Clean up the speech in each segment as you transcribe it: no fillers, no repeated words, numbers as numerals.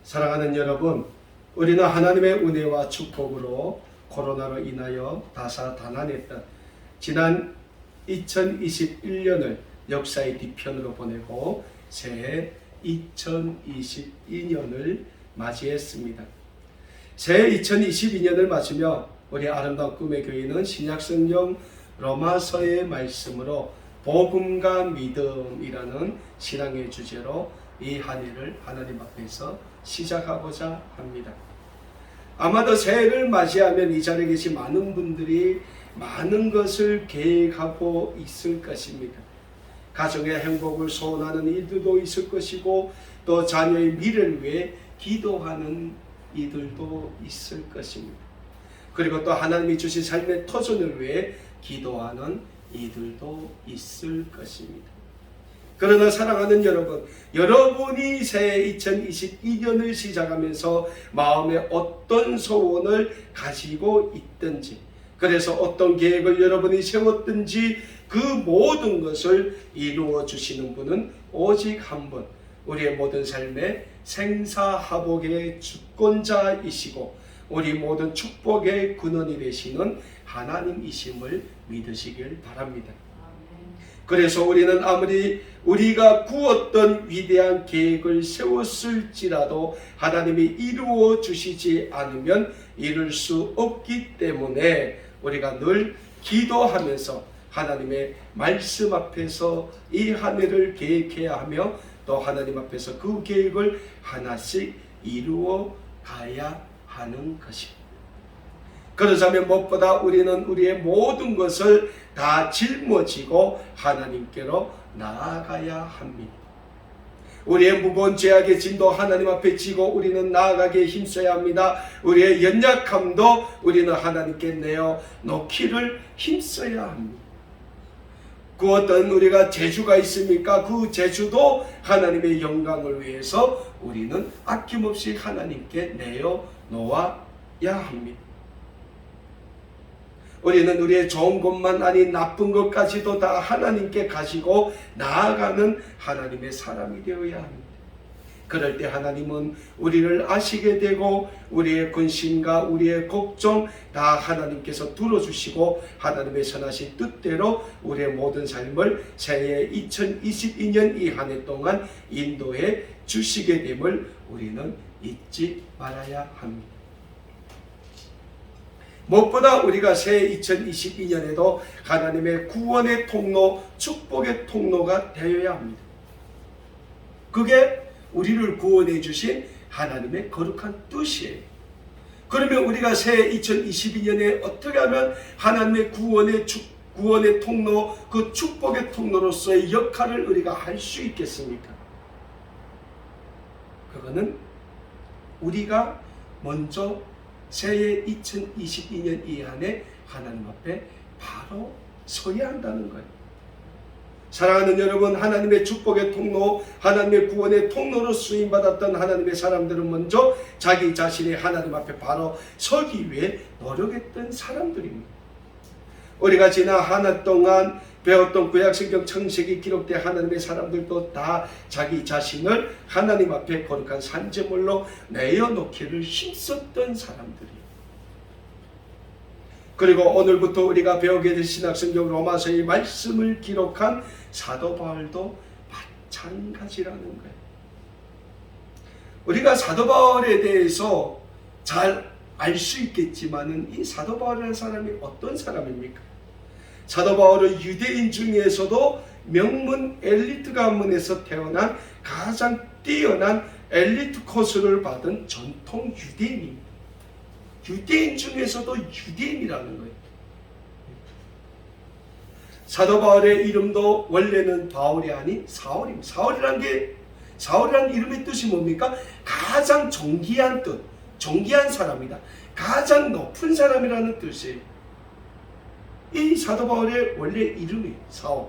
사랑하는 여러분, 우리는 하나님의 은혜와 축복으로 코로나로 인하여 다사다난했던 지난 2021년을 역사의 뒤편으로 보내고 새해 2022년을 맞이했습니다. 새해 2022년을 맞으며 우리 아름다운 꿈의 교회는 신약성경 로마서의 말씀으로 복음과 믿음이라는 신앙의 주제로 이 한 해를 하나님 앞에서 시작하고자 합니다. 아마도 새해를 맞이하면 이 자리에 계신 많은 분들이 많은 것을 계획하고 있을 것입니다. 가정의 행복을 소원하는 이들도 있을 것이고, 또 자녀의 미래를 위해 기도하는 이들도 있을 것입니다. 그리고 또 하나님이 주신 삶의 터전을 위해 기도하는 이들도 있을 것입니다. 그러나 사랑하는 여러분, 여러분이 새해 2022년을 시작하면서 마음에 어떤 소원을 가지고 있든지, 그래서 어떤 계획을 여러분이 세웠든지 그 모든 것을 이루어 주시는 분은 오직 한 분, 우리의 모든 삶의 생사화복의 주권자이시고 우리 모든 축복의 근원이 되시는 하나님이심을 믿으시길 바랍니다. 그래서 우리는 아무리 우리가 꾸었던 위대한 계획을 세웠을지라도 하나님이 이루어 주시지 않으면 이룰 수 없기 때문에 우리가 늘 기도하면서 하나님의 말씀 앞에서 이 한 해를 계획해야 하며, 또 하나님 앞에서 그 계획을 하나씩 이루어 가야 하는 것입니다. 그러자면 무엇보다 우리는 우리의 모든 것을 다 짊어지고 하나님께로 나아가야 합니다. 우리의 무거운 죄악의 짐도 하나님 앞에 지고 우리는 나아가기에 힘써야 합니다. 우리의 연약함도 우리는 하나님께 내어 놓기를 힘써야 합니다. 그 어떤 우리가 재주가 있습니까? 그 재주도 하나님의 영광을 위해서 우리는 아낌없이 하나님께 내어 놓아야 합니다. 우리는 우리의 좋은 것만 아닌 나쁜 것까지도 다 하나님께 가지고 나아가는 하나님의 사람이 되어야 합니다. 그럴 때 하나님은 우리를 아시게 되고 우리의 근심과 우리의 걱정 다 하나님께서 들어주시고 하나님의 선하신 뜻대로 우리의 모든 삶을 새해 2022년 이 한 해 동안 인도해 주시게 됨을 우리는 잊지 말아야 합니다. 무엇보다 우리가 새해 2022년에도 하나님의 구원의 통로, 축복의 통로가 되어야 합니다. 그게 우리를 구원해 주신 하나님의 거룩한 뜻이에요. 그러면 우리가 새해 2022년에 어떻게 하면 하나님의 구원의 통로, 그 축복의 통로로서의 역할을 우리가 할 수 있겠습니까? 그거는 우리가 먼저 새해 2022년 이 한 해 하나님 앞에 바로 서야 한다는 거예요. 사랑하는 여러분, 하나님의 축복의 통로, 하나님의 구원의 통로로 쓰임받았던 하나님의 사람들은 먼저 자기 자신이 하나님 앞에 바로 서기 위해 노력했던 사람들입니다. 우리가 지난 한 해 동안 배웠던 구약성경 창세기 기록된 하나님의 사람들도 다 자기 자신을 하나님 앞에 거룩한 산재물로 내어놓기를 힘썼던 사람들이에요. 그리고 오늘부터 우리가 배우게 될 신약성경 로마서의 말씀을 기록한 사도 바울도 마찬가지라는 거예요. 우리가 사도 바울에 대해서 잘 알 수 있겠지만은 이 사도 바울이라는 사람이 어떤 사람입니까? 사도 바울은 유대인 중에서도 명문 엘리트 가문에서 태어난 가장 뛰어난 엘리트 코스를 받은 전통 유대인입니다. 유대인 중에서도 유대인이라는 거예요. 사도 바울의 이름도 원래는 바울이 아닌 사울입니다. 사울이라는 이름의 뜻이 뭡니까? 가장 존귀한 뜻, 존귀한 사람이다. 가장 높은 사람이라는 뜻이에요. 이 사도 바울의 원래 이름이 사울.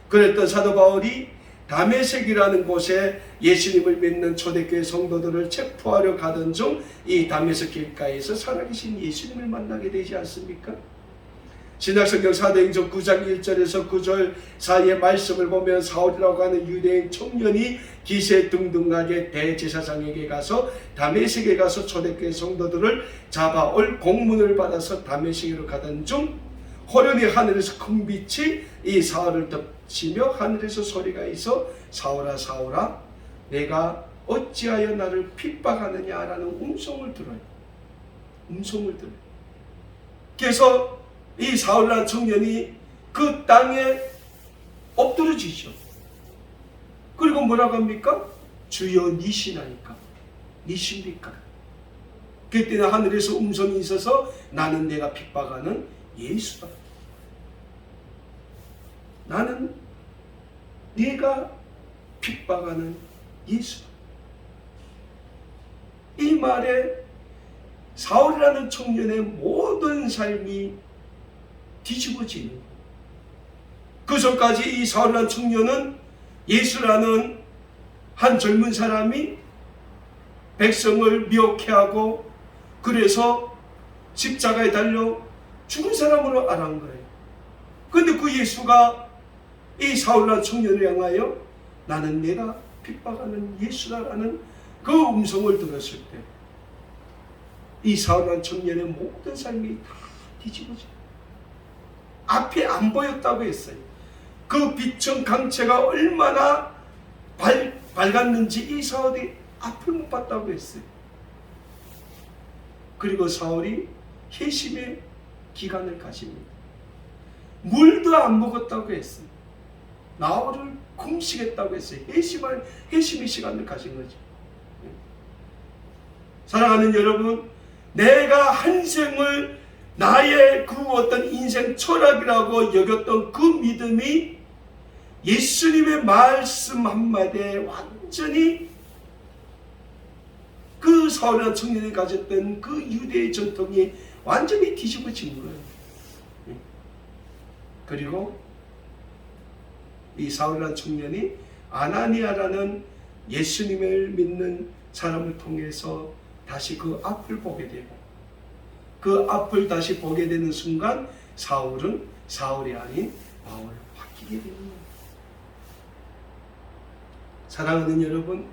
그랬던 사도 바울이 다메섹이라는 곳에 예수님을 믿는 초대교회 성도들을 체포하려 가던 중 이 다메섹 길가에서 살아계신 예수님을 만나게 되지 않습니까? 신약성경 사도행전 9장 1절에서 9절 사이의 말씀을 보면 사울이라고 하는 유대인 청년이 기세등등하게 대제사장에게 가서 다메섹에 가서 초대교회 성도들을 잡아올 공문을 받아서 다메섹으로 가던 중 호련히 하늘에서 큰 빛이 이 사울을 덮치며 하늘에서 소리가 있어 사울아 사울아 내가 어찌하여 나를 핍박하느냐라는 음성을 들어요. 음성을 들어요. 그래서 이 사울이라는 청년이 그 땅에 엎드러지죠. 그리고 뭐라고 합니까? 주여 니시나니까 니십니까? 그때는 하늘에서 음성이 있어서 나는 내가 핍박하는 예수다. 나는 네가 핍박하는 예수다. 이 말에 사울이라는 청년의 모든 삶이 뒤집어지는, 그 전까지 이 사울이라는 청년은 예수라는 한 젊은 사람이 백성을 미혹해하고 그래서 십자가에 달려 죽은 사람으로 알아온 거예요. 그런데 그 예수가 이 사울이라는 청년을 향하여 나는 내가 핍박하는 예수다라는 그 음성을 들었을 때 이 사울이라는 청년의 모든 삶이 다 뒤집어져요. 앞이 안 보였다고 했어요. 그 빛은 강체가 얼마나 밝았는지 이 사울이 앞을 못 봤다고 했어요. 그리고 사울이 회심의 기간을 가집니다. 물도 안 먹었다고 했어요. 나흘을 굶시겠다고 했어요. 회심의 시간을 가진 거죠. 사랑하는 여러분, 내가 한 생을 나의 그 어떤 인생 철학이라고 여겼던 그 믿음이 예수님의 말씀 한마디에 완전히 그 사울이라는 청년이 가졌던 그 유대의 전통이 완전히 뒤집어진 거예요. 그리고 이 사울이라는 청년이 아나니아라는 예수님을 믿는 사람을 통해서 다시 그 앞을 보게 되고, 그 앞을 다시 보게 되는 순간 사울은 사울이 아닌 바울로 바뀌게 되는 거예요. 사랑하는 여러분,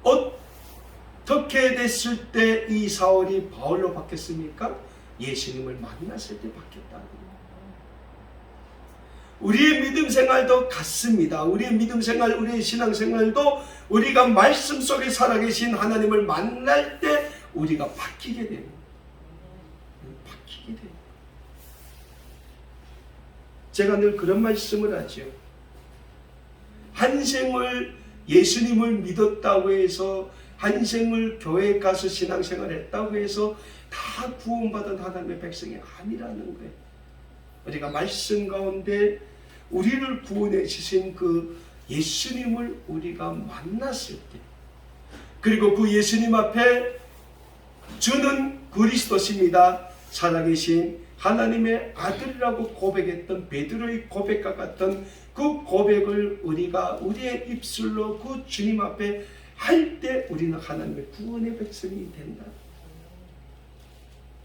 어떻게 됐을 때 이 사울이 바울로 바뀌었습니까? 예수님을 만났을 때 바뀌었다는 거예요. 우리의 믿음 생활도 같습니다. 우리의 믿음 생활, 우리의 신앙 생활도 우리가 말씀 속에 살아계신 하나님을 만날 때 우리가 바뀌게 됩니다. 바뀌게 됩니다. 제가 늘 그런 말씀을 하죠. 한 생을 예수님을 믿었다고 해서, 한 생을 교회에 가서 신앙생활 했다고 해서 다 구원받은 하나님의 백성이 아니라는 거예요. 우리가 말씀 가운데 우리를 구원해 주신 그 예수님을 우리가 만났을 때, 그리고 그 예수님 앞에 주는 그리스도십니다, 살아계신 하나님의 아들이라고 고백했던 베드로의 고백과 같은 그 고백을 우리가 우리의 입술로 그 주님 앞에 할 때 우리는 하나님의 구원의 백성이 된다.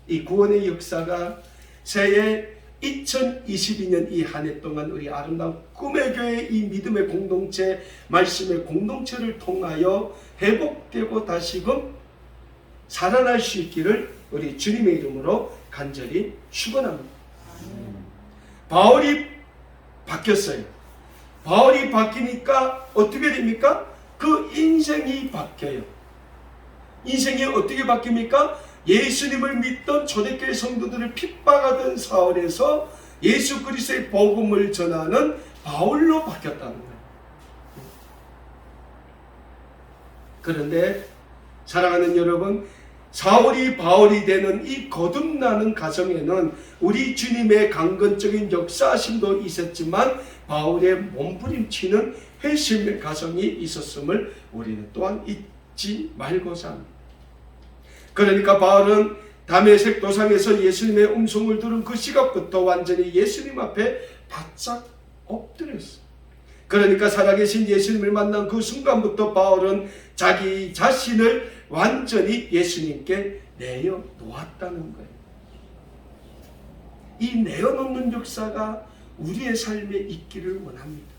이 구원의 역사가 새해 2022년 이 한 해 동안 우리 아름다운 꿈의 교회 이 믿음의 공동체, 말씀의 공동체를 통하여 회복되고 다시금 살아날 수 있기를 우리 주님의 이름으로 간절히 축원합니다. 바울이 바뀌었어요. 바울이 바뀌니까 어떻게 됩니까? 그 인생이 바뀌어요. 인생이 어떻게 바뀝니까? 예수님을 믿던 초대교회 성도들을 핍박하던 사울에서 예수 그리스도의 복음을 전하는 바울로 바뀌었다는 거예요. 그런데 사랑하는 여러분, 사울이 바울이 되는 이 거듭나는 과정에는 우리 주님의 강건적인 역사하심도 있었지만 바울의 몸부림치는 회심의 과정이 있었음을 우리는 또한 잊지 말고자 합니다. 그러니까 바울은 다메섹 도상에서 예수님의 음성을 들은 그 시각부터 완전히 예수님 앞에 바짝 엎드렸어요. 그러니까 살아계신 예수님을 만난 그 순간부터 바울은 자기 자신을 완전히 예수님께 내어놓았다는 거예요. 이 내어놓는 역사가 우리의 삶에 있기를 원합니다.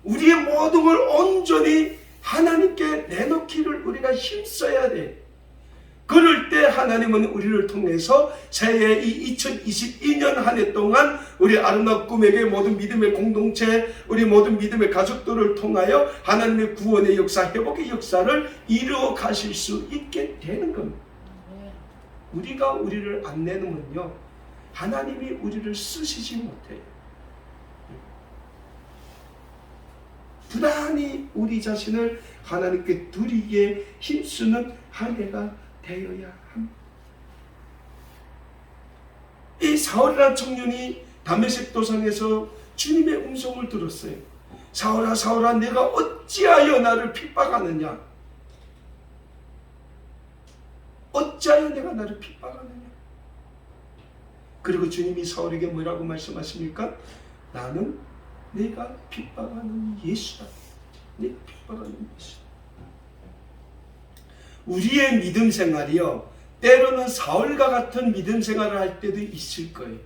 우리의 모든 걸 온전히 하나님께 내놓기를 우리가 힘써야 돼. 그럴 때 하나님은 우리를 통해서 새해 이 2022년 한 해 동안 우리 아름다운 꿈에게 모든 믿음의 공동체, 우리 모든 믿음의 가족들을 통하여 하나님의 구원의 역사, 회복의 역사를 이루어 가실 수 있게 되는 겁니다. 우리가 우리를 안 내놓으면요, 하나님이 우리를 쓰시지 못해요. 부단히 우리 자신을 하나님께 드리기에 힘쓰는 한 해가 되어야 합니다. 이 사울이라는 청년이 다메섹 도상에서 주님의 음성을 들었어요. 사울아, 사울아, 내가 어찌하여 나를 핍박하느냐? 어찌하여 내가 나를 핍박하느냐? 그리고 주님이 사울에게 뭐라고 말씀하십니까? 나는 내가 핍박하는 예수다. 내가 핍박하는 예수다. 우리의 믿음 생활이요, 때로는 사울과 같은 믿음 생활을 할 때도 있을 거예요.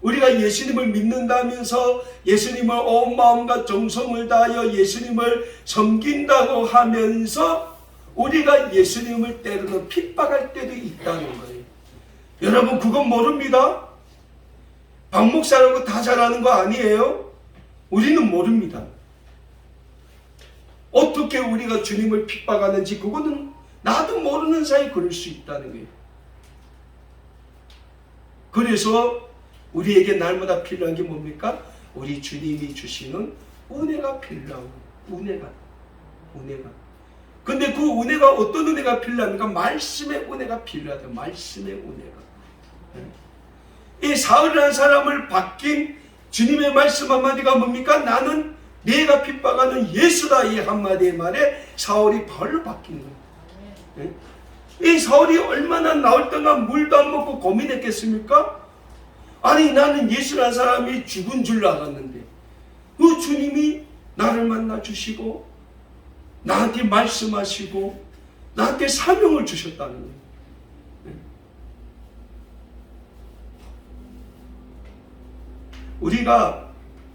우리가 예수님을 믿는다면서 예수님을 온 마음과 정성을 다하여 예수님을 섬긴다고 하면서 우리가 예수님을 때로는 핍박할 때도 있다는 거예요. 여러분, 그건 모릅니다. 박 목사라고 다 잘하는 거 아니에요. 우리는 모릅니다. 어떻게 우리가 주님을 핍박하는지 그거는 나도 모르는 사이에 그럴 수 있다는 거예요. 그래서 우리에게 날마다 필요한 게 뭡니까? 우리 주님이 주시는 은혜가 필요하고, 은혜가. 근데 그 은혜가 어떤 은혜가 필요합니까? 말씀의 은혜가 필요하다. 말씀의 은혜가. 이 사울이라는 사람을 바뀐 주님의 말씀 한마디가 뭡니까? 나는 내가 핍박하는 예수다. 이 한마디의 말에 사울이 바울로 바뀐 거예요. 이 사울이 얼마나 나올 동안 물도 안 먹고 고민했겠습니까? 아니, 나는 예수라는 사람이 죽은 줄 알았는데 그 주님이 나를 만나주시고 나한테 말씀하시고 나한테 사명을 주셨다는 거예요. 우리가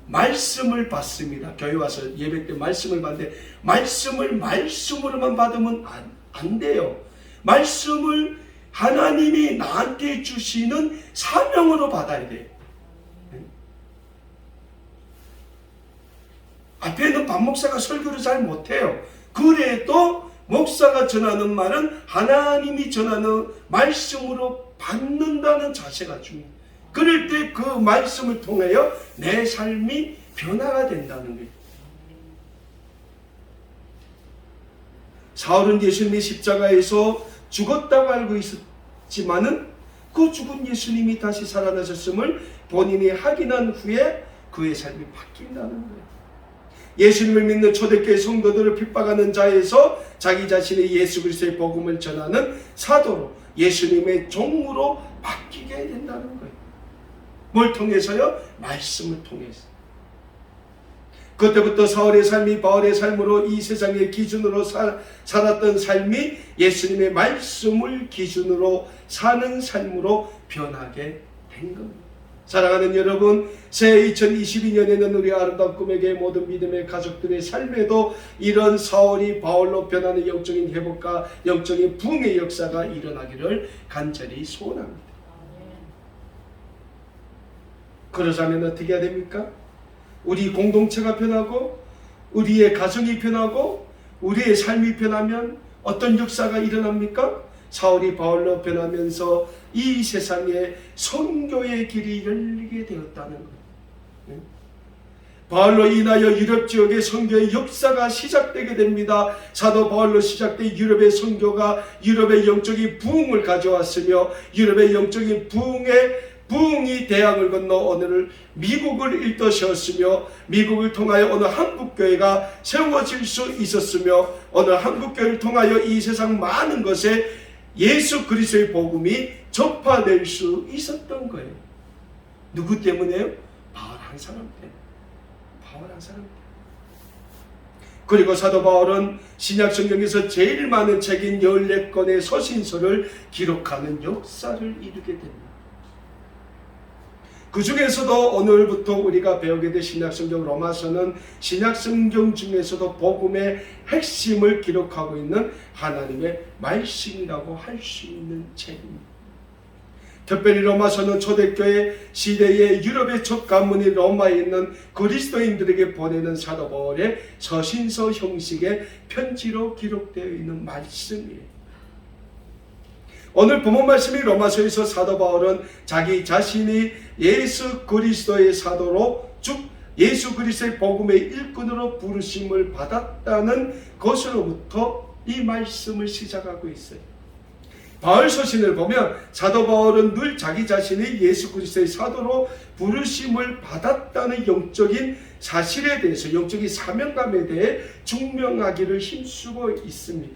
말씀을 받습니다. 교회 와서 예배 때 말씀을 받는데 말씀을 말씀으로만 받으면 안 돼요. 말씀을 하나님이 나한테 주시는 사명으로 받아야 돼요. 앞에는 박 목사가 설교를 잘 못해요. 그래도 목사가 전하는 말은 하나님이 전하는 말씀으로 받는다는 자세가 중요해요. 그럴 때 그 말씀을 통하여 내 삶이 변화가 된다는 거예요. 사울은 예수님이 십자가에서 죽었다고 알고 있었지만은 그 죽은 예수님이 다시 살아나셨음을 본인이 확인한 후에 그의 삶이 바뀐다는 거예요. 예수님을 믿는 초대교회 성도들을 핍박하는 자에서 자기 자신의 예수 그리스도의 복음을 전하는 사도로, 예수님의 종으로 바뀌게 된다는 거예요. 뭘 통해서요? 말씀을 통해서. 그때부터 사울의 삶이 바울의 삶으로 이 세상의 기준으로 살았던 삶이 예수님의 말씀을 기준으로 사는 삶으로 변하게 된 겁니다. 사랑하는 여러분, 새해 2022년에는 우리 아름다운 꿈에게 모든 믿음의 가족들의 삶에도 이런 사울이 바울로 변하는 영적인 회복과 영적인 부흥의 역사가 일어나기를 간절히 소원합니다. 그러자면 어떻게 해야 됩니까? 우리 공동체가 변하고 우리의 가정이 변하고 우리의 삶이 변하면 어떤 역사가 일어납니까? 사울이 바울로 변하면서 이 세상에 선교의 길이 열리게 되었다는 거예요. 바울로 인하여 유럽 지역의 선교의 역사가 시작되게 됩니다. 사도 바울로 시작된 유럽의 선교가 유럽의 영적인 부흥을 가져왔으며 유럽의 영적인 부흥이 대양을 건너 오늘 미국을 일떠세웠으며 미국을 통하여 오늘 한국교회가 세워질 수 있었으며 오늘 한국교회를 통하여 이 세상 많은 것에 예수 그리스도의 복음이 전파될 수 있었던 거예요. 누구 때문에요? 바울 한 사람 때문에. 바울 한 사람 때문에. 그리고 사도 바울은 신약 성경에서 제일 많은 책인 14권의 서신서를 기록하는 역사를 이루게 됩니다. 그 중에서도 오늘부터 우리가 배우게 될 신약성경 로마서는 신약성경 중에서도 복음의 핵심을 기록하고 있는 하나님의 말씀이라고 할 수 있는 책입니다. 특별히 로마서는 초대교회 시대의 유럽의 첫 가문이 로마에 있는 그리스도인들에게 보내는 사도 바울의 서신서 형식의 편지로 기록되어 있는 말씀이에요. 오늘 본문 말씀이 로마서에서 사도 바울은 자기 자신이 예수 그리스도의 사도로 즉 예수 그리스도의 복음의 일꾼으로 부르심을 받았다는 것으로부터 이 말씀을 시작하고 있어요. 바울 서신을 보면 사도 바울은 늘 자기 자신이 예수 그리스도의 사도로 부르심을 받았다는 영적인 사실에 대해서, 영적인 사명감에 대해 증명하기를 힘쓰고 있습니다.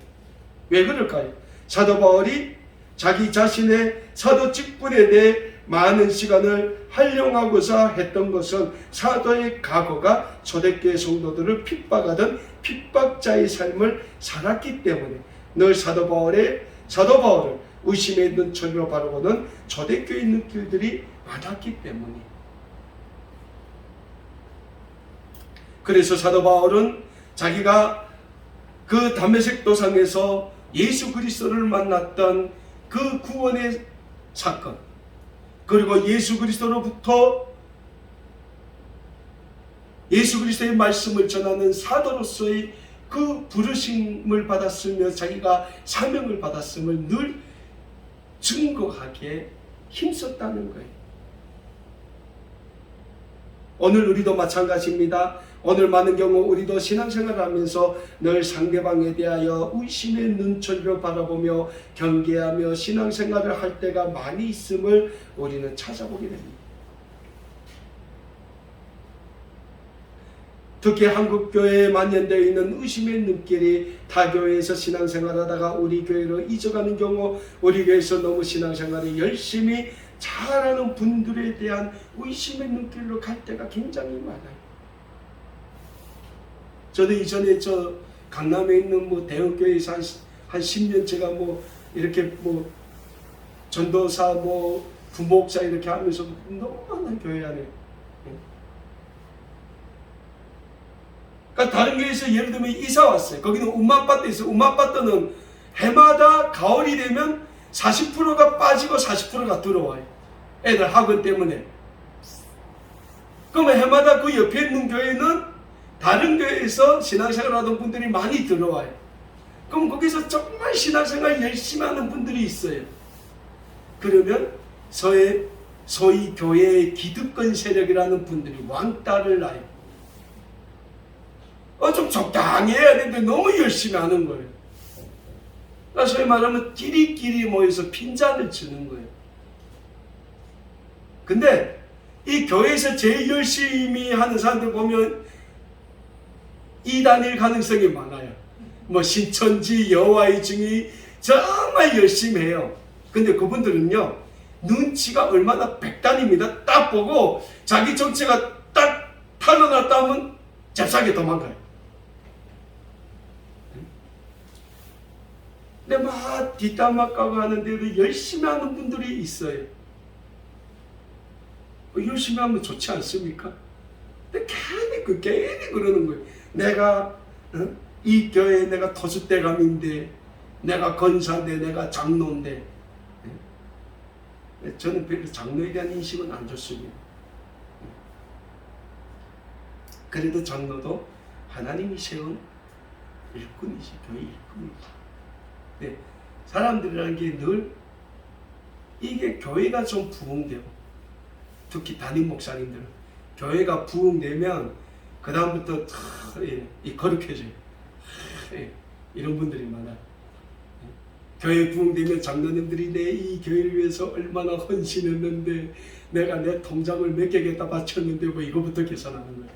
왜 그럴까요? 사도 바울이 자기 자신의 사도 직분에 대해 많은 시간을 활용하고자 했던 것은 사도의 과거가 초대교회 성도들을 핍박하던 핍박자의 삶을 살았기 때문에 늘 사도 바울을 의심의 눈초리로 바라보는 초대교회 눈길들이 많았기 때문이에요. 그래서 사도 바울은 자기가 그 담메색 도상에서 예수 그리스도를 만났던 그 구원의 사건, 그리고 예수 그리스도로부터 예수 그리스도의 말씀을 전하는 사도로서의 그 부르심을 받았으며 자기가 사명을 받았음을 늘 증거하기에 힘썼다는 거예요. 오늘 우리도 마찬가지입니다. 오늘 많은 경우 우리도 신앙생활을 하면서 늘 상대방에 대하여 의심의 눈초리로 바라보며 경계하며 신앙생활을 할 때가 많이 있음을 우리는 찾아보게 됩니다. 특히 한국교회에 만연되어 있는 의심의 눈길이 타 교회에서 신앙생활하다가 우리 교회로 이적하는 경우 우리 교회에서 너무 신앙생활을 열심히 잘하는 분들에 대한 의심의 눈길로 갈 때가 굉장히 많아요. 저도 이전에 강남에 있는 대형교회에서 한 10년 제가 이렇게 전도사 부목사 이렇게 하면서 너무 많은 교회 안에. 그러니까 다른 교회에서 예를 들면 이사 왔어요. 거기는 운마아파트에 있어요. 운마아파트는 해마다 가을이 되면 40%가 빠지고 40%가 들어와요. 애들 학원 때문에. 그러면 해마다 그 옆에 있는 교회는 다른 교회에서 신앙생활 하던 분들이 많이 들어와요. 그럼 거기서 정말 신앙생활 열심히 하는 분들이 있어요. 그러면 소위 교회의 기득권 세력이라는 분들이 왕따를 놔요. 좀 적당히 해야 되는데 너무 열심히 하는 거예요. 그러니까 소위 말하면 끼리끼리 모여서 핀잔을 치는 거예요. 근데 이 교회에서 제일 열심히 하는 사람들 보면 이단일 가능성이 많아요. 신천지, 여호와의 증인 정말 열심히 해요. 근데 그분들은요 눈치가 얼마나 백단입니다. 딱 보고 자기 정체가 딱 탄로났다 하면 잽싸게 도망가요. 근데 막 뒷담화 까고 하는데도 열심히 하는 분들이 있어요. 열심히 하면 좋지 않습니까? 근데 괜히 그러는 거예요. 내가 이 교회에 내가 터줏대감인데, 내가 권사인데, 내가 장로인데. 저는 별로 장로에 대한 인식은 안 좋습니다. 그래도 장로도 하나님이 세운 일꾼이지, 교회 일꾼이지. 네, 사람들이라는 게 늘 이게 교회가 좀 부흥되고, 특히 담임 목사님들은 교회가 부흥되면 그 다음부터 거룩해져요. 이런 분들이 많아요. 교회 부흥되면 장로님들이 내 이 교회를 위해서 얼마나 헌신했는데, 내가 내 통장을 몇 개에다 바쳤는데 이거부터 계산하는 거예요.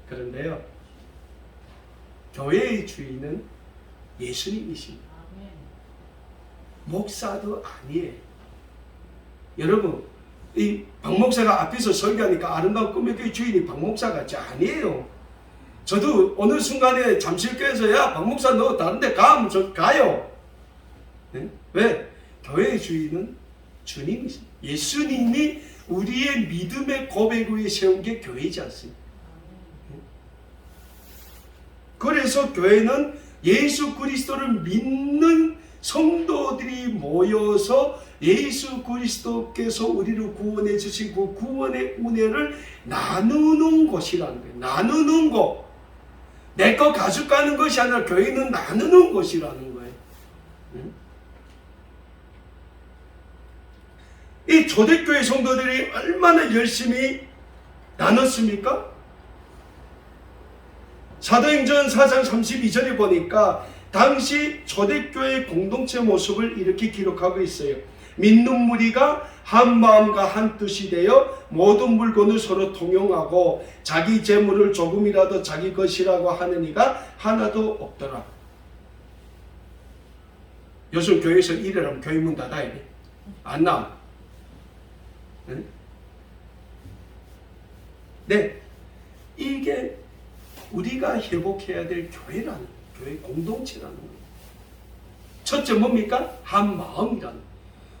그런데요, 교회의 주인은 예수님이십니다. 목사도 아니에요. 여러분, 이 박목사가 앞에서 설교하니까 아름다운 꿈의 교회 주인이 박목사 같지? 아니에요. 저도 어느 순간에 잠실교회에서 야 박목사 너 다른 데 가 하면 저 가요. 네? 왜? 교회의 주인은 주님이시. 예수님이 우리의 믿음의 고백 위에 세운 게 교회이지 않습니까? 그래서 교회는 예수 그리스도를 믿는 성도들이 모여서 예수 그리스도께서 우리를 구원해 주신 그 구원의 은혜를 나누는 곳이라는 거예요. 나누는 곳. 내 거 가져가는 것이 아니라 교회는 나누는 곳이라는 거예요. 이 초대교회 성도들이 얼마나 열심히 나눴습니까? 사도행전 4장 32절에 보니까 당시 초대교회의 공동체 모습을 이렇게 기록하고 있어요. 믿는 무리가 한 마음과 한 뜻이 되어 모든 물건을 서로 통용하고 자기 재물을 조금이라도 자기 것이라고 하는 이가 하나도 없더라. 요즘 교회에서 이래라면 교회 문 닫아야 돼. 안 나와. 네, 이게 우리가 회복해야 될 교회라는, 교회 공동체라는 거예요. 첫째 뭡니까? 한 마음이라는 거예요.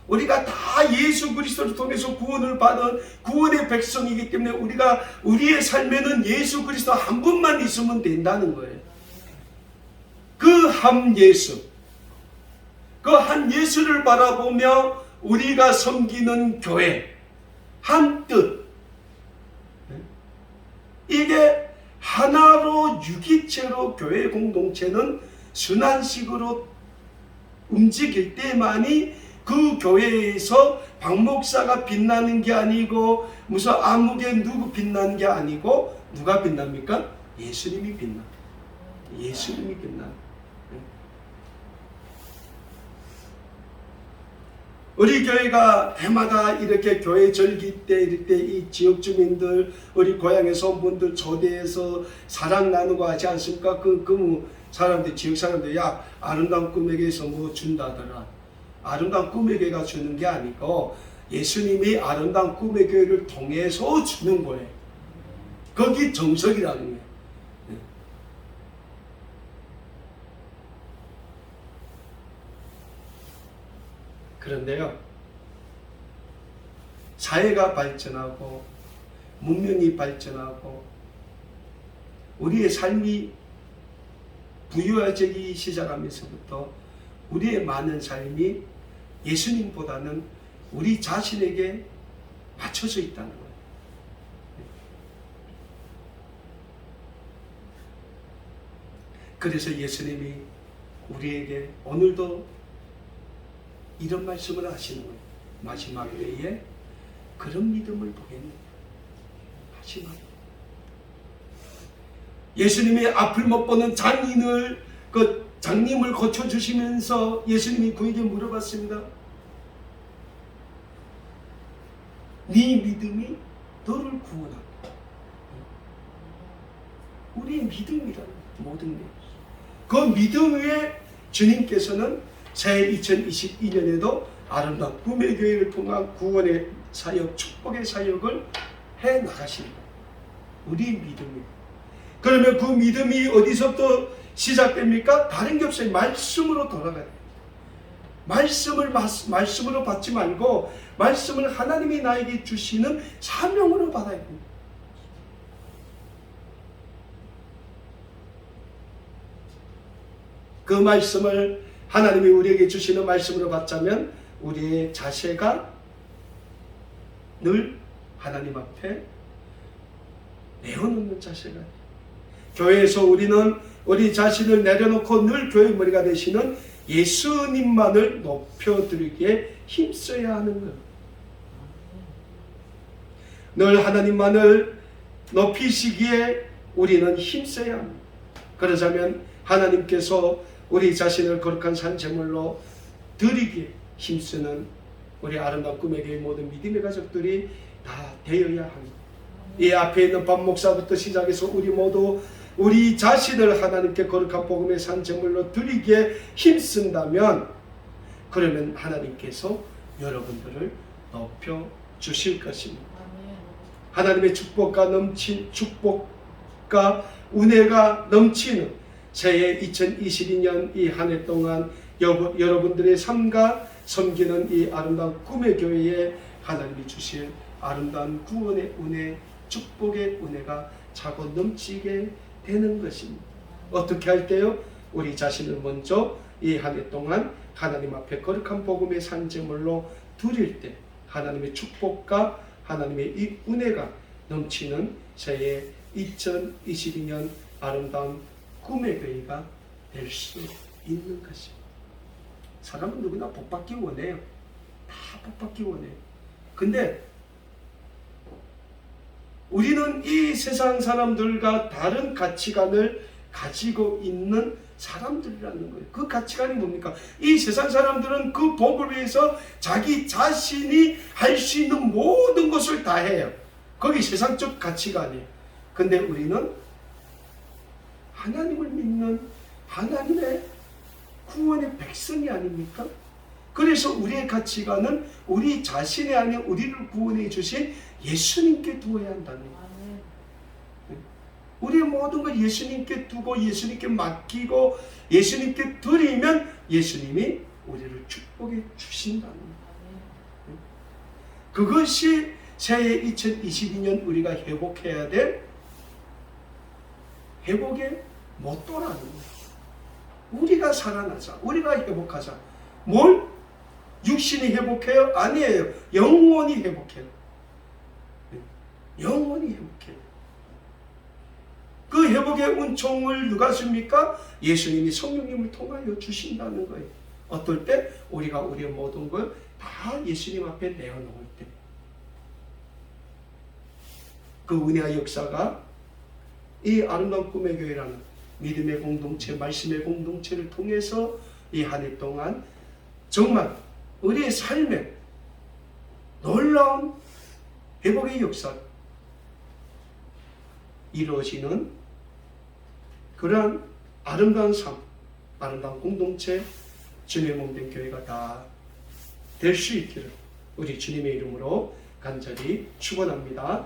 우리가 다 예수 그리스도를 통해서 구원을 받은 구원의 백성이기 때문에 우리가 우리의 삶에는 예수 그리스도 한 분만 있으면 된다는 거예요. 그 한 예수, 그 한 예수를 바라보며 우리가 섬기는 교회, 한 뜻, 이게 하나로 유기체로 교회 공동체는 순환식으로 움직일 때만이 그 교회에서 박 목사가 빛나는 게 아니고 무슨 아무개 누구 빛나는 게 아니고 누가 빛납니까? 예수님이 빛나. 예수님이 빛나. 우리 교회가 해마다 이렇게 교회 절기 때 이렇게 이 지역 주민들 우리 고향에서 온 분들 초대해서 사랑 나누고 하지 않습니까? 그 사람들 지역 사람들 야 아름다운 꿈에게서 뭐 준다더라. 아름다운 꿈의 교회가 주는 게 아니고 예수님이 아름다운 꿈의 교회를 통해서 주는 거예요. 거기 정석이라는 거예요. 그런데요, 사회가 발전하고 문명이 발전하고 우리의 삶이 부유해지기 시작하면서부터 우리의 많은 삶이 예수님보다는 우리 자신에게 맞춰져 있다는 거예요. 그래서 예수님이 우리에게 오늘도 이런 말씀을 하시는 거예요. 마지막 때에 그런 믿음을 보겠느냐. 마지막 예수님이 앞을 못 보는 장님을 고쳐주시면서 예수님이 그에게 물어봤습니다. 네 믿음이 너를 구원한다. 우리의 믿음이라는 모든 게. 그 믿음 위에 주님께서는 새해 2022년에도 아름다운 꿈의 교회를 통한 구원의 사역, 축복의 사역을 해 나가십니다. 우리의 믿음이. 그러면 그 믿음이 어디서부터 시작됩니까? 다른 게 없어요. 말씀으로 돌아가야 돼요. 말씀으로 받지 말고 말씀을 하나님이 나에게 주시는 사명으로 받아야 됩니다. 그 말씀을 하나님이 우리에게 주시는 말씀으로 받자면 우리의 자세가 늘 하나님 앞에 내어놓는 자세가 돼요. 교회에서 우리는 우리 자신을 내려놓고 늘 교회 머리가 되시는 예수님만을 높여드리기에 힘써야 하는 거예요. 늘 하나님만을 높이시기에 우리는 힘써야 합니다. 그러자면 하나님께서 우리 자신을 거룩한 산제물로 드리기에 힘쓰는 우리 아름다운 꿈의 교회 모든 믿음의 가족들이 다 되어야 합니다. 이 앞에 있는 박 목사부터 시작해서 우리 모두 우리 자신을 하나님께 거룩한 복음의 산제물로 드리기에 힘쓴다면 그러면 하나님께서 여러분들을 높여 주실 것입니다. 하나님의 축복과 은혜가 넘치는 새해 2022년 이 한 해 동안 여러분들의 삶과 섬기는 이 아름다운 꿈의 교회에 하나님이 주실 아름다운 구원의 은혜, 축복의 은혜가 차고 넘치게 되는 것입니다. 어떻게 할 때요? 우리 자신을 먼저 이 한 해 동안 하나님 앞에 거룩한 복음의 산제물로 드릴 때 하나님의 축복과 하나님의 이 은혜가 넘치는 새해 2022년 아름다운 꿈의 교회가 될 수 있는 것입니다. 사람은 누구나 복받기 원해요. 다 복받기 원해요. 근데 우리는 이 세상 사람들과 다른 가치관을 가지고 있는 사람들이라는 거예요. 그 가치관이 뭡니까? 이 세상 사람들은 그 복을 위해서 자기 자신이 할 수 있는 모든 것을 다 해요. 거기 세상적 가치관이에요. 근데 우리는 하나님을 믿는 하나님의 구원의 백성이 아닙니까? 그래서 우리의 가치관은 우리 자신이 아닌 우리를 구원해 주신 예수님께 두어야 한다는 거예요. 우리의 모든 걸 예수님께 두고 예수님께 맡기고 예수님께 드리면 예수님이 우리를 축복해 주신다는 거예요. 그것이 새해 2022년 우리가 회복해야 될 회복의 모토라는 거예요. 우리가 살아나자, 우리가 회복하자. 뭘? 육신이 회복해요? 아니에요. 영원히 회복해요. 영원히 회복해요. 그 회복의 은총을 누가 줍니까? 예수님이 성령님을 통하여 주신다는 거예요. 어떨 때? 우리가 우리의 모든 걸 다 예수님 앞에 내어놓을 때. 그 은혜의 역사가 이 아름다운 꿈의 교회라는 믿음의 공동체, 말씀의 공동체를 통해서 이 한 해 동안 정말 우리의 삶에 놀라운 회복의 역사 이루어지는 그러한 아름다운 삶, 아름다운 공동체, 주님의 몸된 교회가 다 될 수 있기를 우리 주님의 이름으로 간절히 축원합니다.